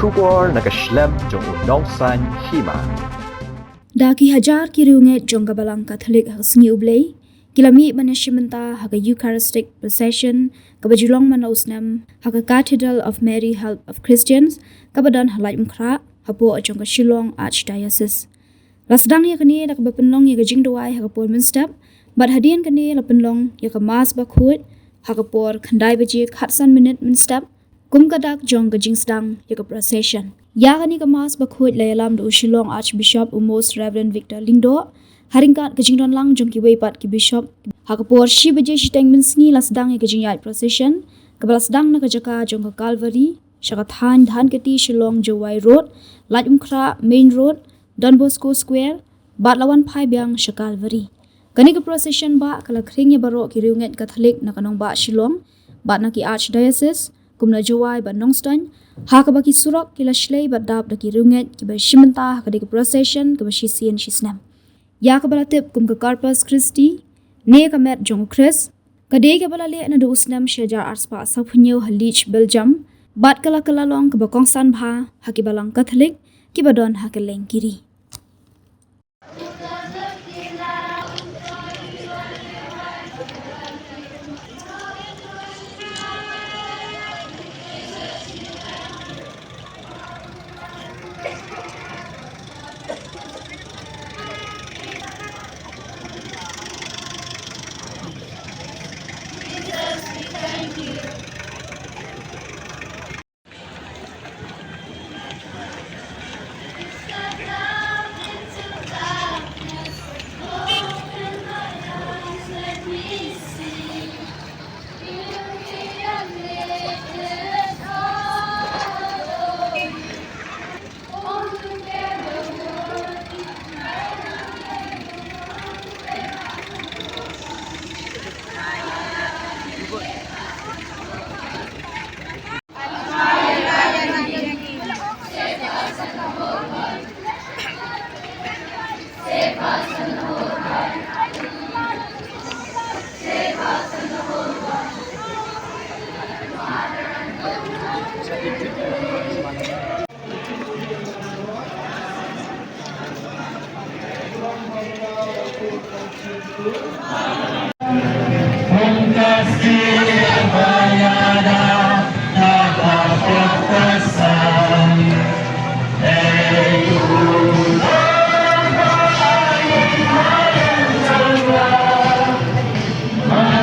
Shubor nakaslem jong unongsan Hima. Daki Hajar ki Riewngeit jong kabalang Katolik hasngi ublei, kilami manashimenta haga Eucharistic Proseshon, kabajulong manausnam haga Cathedral of Mary Help of Christians, kabadan Laitumkhrah, hapo jong kasilong Archdiocese. Lasdang ya kani nak bapenlong ya gajing doai haga por minstap, bad hadian kani lapenlong ya kamas bakhut, haga por khandai baji khatsan minute minstap, kum kadak jong gajing sedang ya ka Proseshon. Ya kani kamas bakhut layalam do Shillong Archbishop Most Reverend Victor Lingdo, haringkat gajing don lang jong ki weipat ki bishop, haga por shi baji shiteng minsngi lasdang ya gajing yai Proseshon, kabalasdang na kajaka jong ka Calvary, shaka than keti Shillong Jowai Road, Laitumkhrah Main Road, Don Bosco Square, Batlawan Pai Biang Calvary. Kani ka Proseshon ba kala kring ya baro ki Riewngeit Catholic na kanong ba Shillong, ba na ki Archdiocese, kumna Jowai ba Nongston, ha ka ba ki surok kila shlei ba dab da ki Riewngeit ki ba shimenta ka di ka Proseshon ka ba shisien shisnam. Ya ka bala tip kum ka Corpus Christi, ne ka met jong Chris, ka de ka bala le na do usnam Hajar arspa sa punyo halich Belgium, bat kala long ka ba kongsan bha ha ki balang Catholic, ki ba don ha ka leng kiri.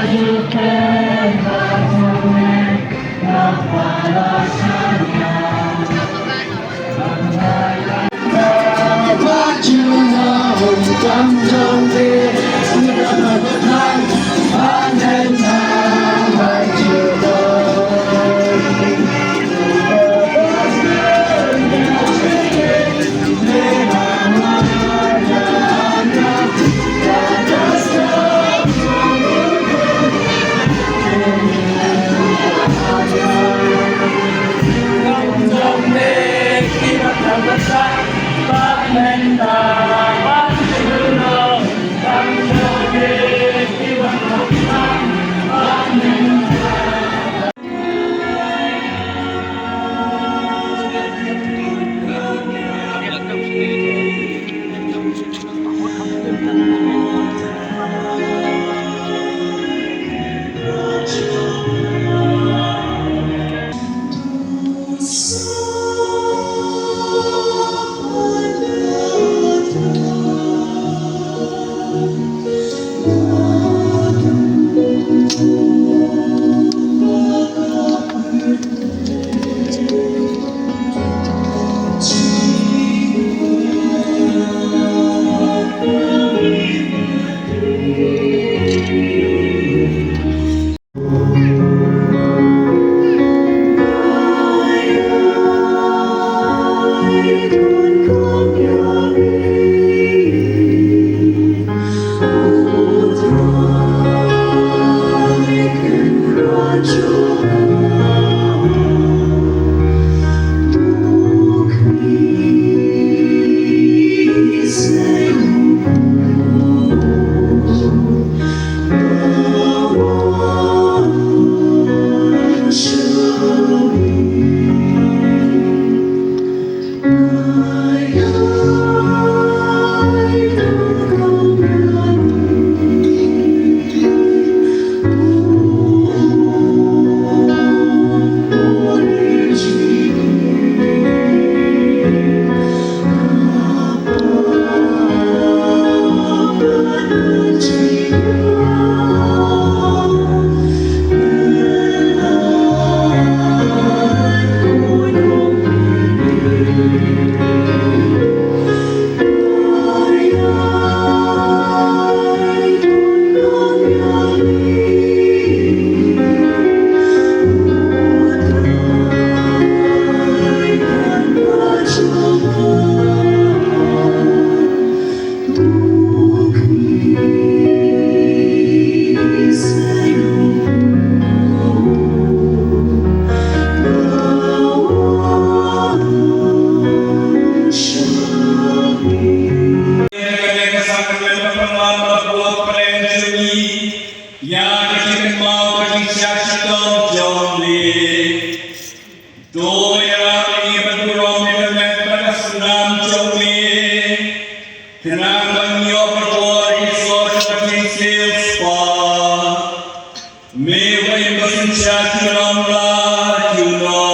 You can Toya ini berdurung dengan pada senam jomli. Kenapa nyo berbuat iso seperti silpa? Mewah bersenjat dalamlah juno.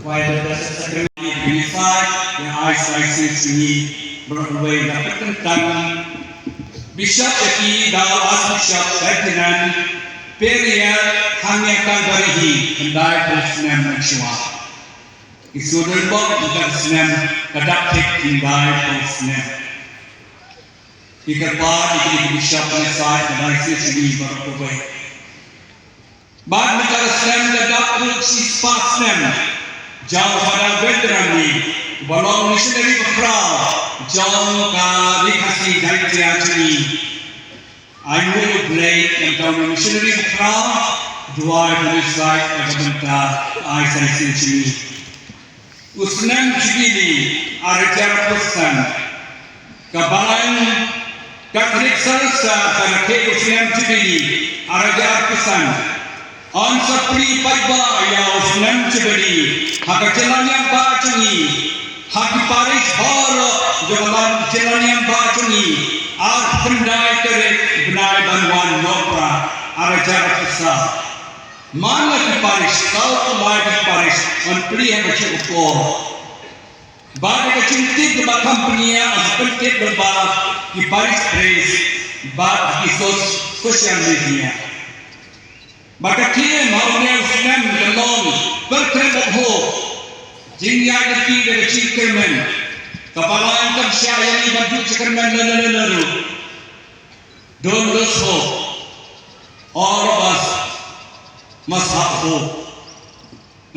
While the secretary verified the eyesight ini berway dapat tentang Bishop Eki Dao Asbishop Ferdinand Peria hanyakan barihi kendai persnem maksua. Isu berbok dengan persnem kedaptik kendai persnem. Ikerbat ikut Bishop Nesai kendai sini berway. Bad negara persnem kedaptik sispa persnem. Jauh pada veteran ni, balong missionary berkerau, jauh ka dikasih dari tiada ni. I will play yang jauh missionary berkerau, dua penisai akan bentar I say sini. Usnam cipili arja pesan, kabalan kakrik sarsa karena ke usnam cipili arja pesan. On sapri paiba ya usnam cipili. Hak jalan yang bacungi, hak paris baro jalan jalan yang bacungi, ar pendai terek benai banwan nopra arajar besar. Mana di paris kau lagi paris on pria kecil ukor. Bagi kecintik kepada company yang seperti berbalap di paris praise, bagi sosial media. Maka kia maunya usnam dalam berkerak ho, jingya deki dari cikerman, kepala yang tersiar yang dibantu cikerman lalu, don't lose hope, all of us must have hope.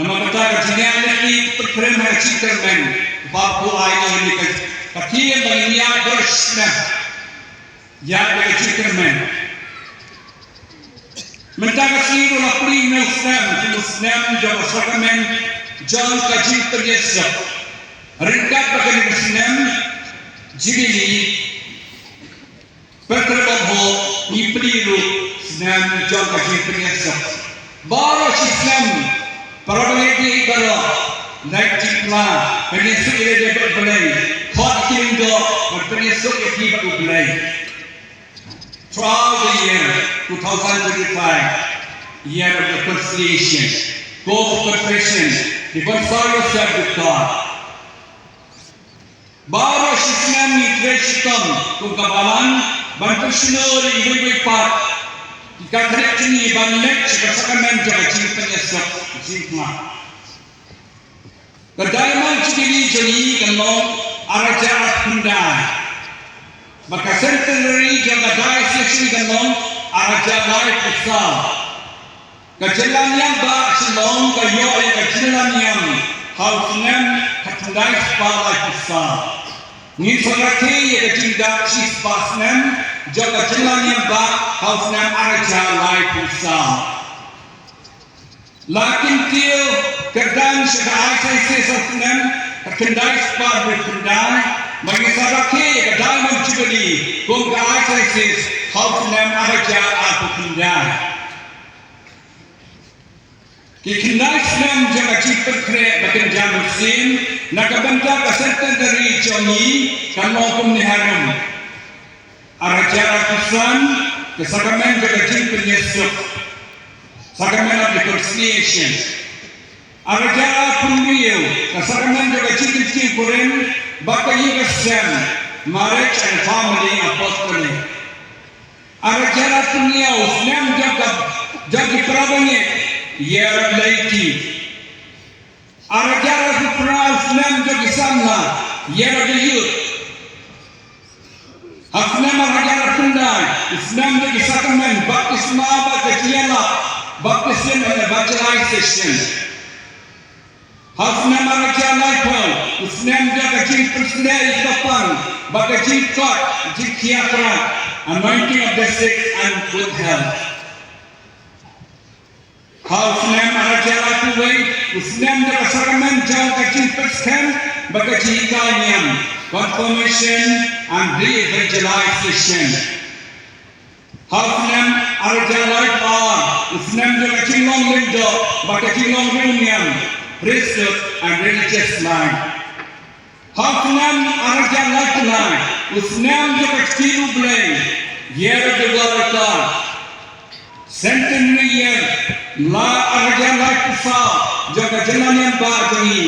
Nama kata jingya deki berkerak cikerman, bapu air ini kia baginya bersnap, ya dari cikerman. Mentang siru lapri Muslim jauh sakamen jauh kaji terjesap. Ringkat bagian Muslim jibili perterbangho nipeliru Muslim jauh kaji terjesap. Baru Islam para lagi baru Laitumkhrah penisuk ia berbelai. Khot kindo berpenisuk ia berbelai. Throughout the year 2025, year of the Proseshon, go for Proseshon, reconcile yourself with God. Baru Islam ni Kristam kungkabalan bantu sinori ibu-ibu part jika kerajaan banyak sekarang jaga cinta nyesap cinta. Kedaiman ciri jeli kalau araja pendai. Maka centenary jaga dai sesi dengan araja dai besar. Kejalan yang ba selong kayo ay kejalan yang hausnem katandai sepalai besar. Ni sorati ya kejalan sispasnem jaga kejalan yang ba hausnem araja dai besar. Lakin tio kedan sekai sesi sesnem katandai sepalai besar. Bagi sahabat ke dalam cibali, kau kaya krisis, kau senam araja aku kendai. Kendai senam jaga cipta kre bagian jamu sin, nak benda keserta dari joni, kan maupun niharam. Araja aku san, kesakaman jaga cipta nyesuk. Sacrament of reconciliation. Arajara Pundiyo, the sacrament of a chicken Purim, Bakayi Sam, marriage and family apostolic. Arajara Pundiyo, Slam Jagi Pravane, year of laity. Arajara Pupra, Slam Jagi Samla, year of the youth. Hafnam Arajara Pundai, Islam Jagi Sacrament, Baptisma Bakatiana. Baptism and evangelization. Hafnam Araja Laipo, Islam Jagajin Personal Kapan, Bagajin Kot, Jikiatra, anointing of the sick and good health. Hafnam Araja Laipo, Islam Jagasaraman Jagajin Personal, Bagajin Kanyam, confirmation and re-evangelization. Hafnam Araja Laipo, Islam Jagajin Long Window, Bagajin Long Reunion, priesthood and religious life. Hafnam Araja Laipo, Islam Jagajin Ublay, year of the word of God. Centenary year, La Araja Laipo, Jagajin Bajani,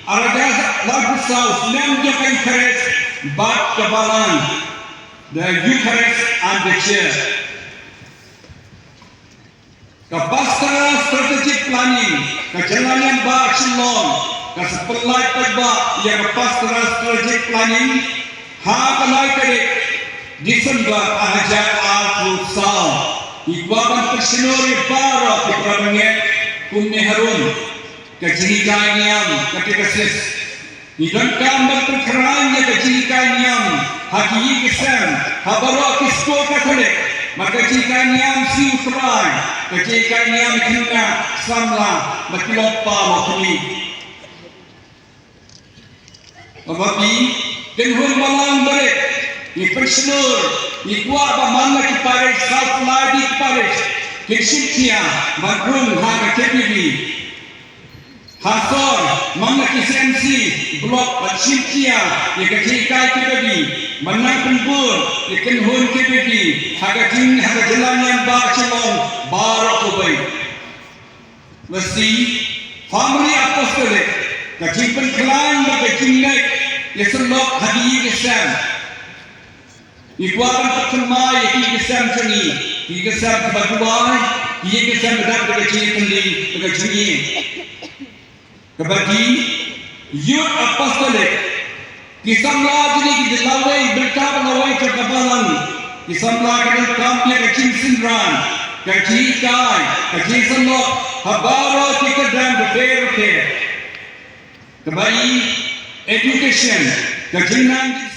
Araja Laipo, Islam Jagajin Bat Kabalan, the Eucharist and the Church. Kapastara strategic planning, kejalanan ba action kasepelai pagba yang kapastara strategic planning, kalai kedek December Hajar al-Rusal, ikwaban persenori baru ke Riewngeit kumne harun, kejirikai niam ketegasis. Idangkan berperkeranya kejirikan haki kesem, habaro kisko katolik, maka kejirikan si utrai, kejirikan kena samla, makilopa makni. Tetapi, kenhun malang balik, ni personal, ni kuat bamana ki paris, south ladi ki paris, kesimtia, madrung hanga kebibi. Hasor, mana KCMC, blok Simkia, yang kecikai KBB, mana kumpul, yang kenhun KBB, harga jalan yang bacelong, barak kubai. Mesti, family apostolic, kecimpan kelang bagi naik, yang selok hadiah kesam. Ikuatan pertama yang kesam seni, kesam kebaduan, kesam bedak bagi cipin bagi cipin. Kebagi youth apostolic kisamla jadi dilawai berkah lawai terkabalan kisamla kadang kampnya kecil sindran kecil kai kecil semok habaro kita dan berbeda kebagi education kejinan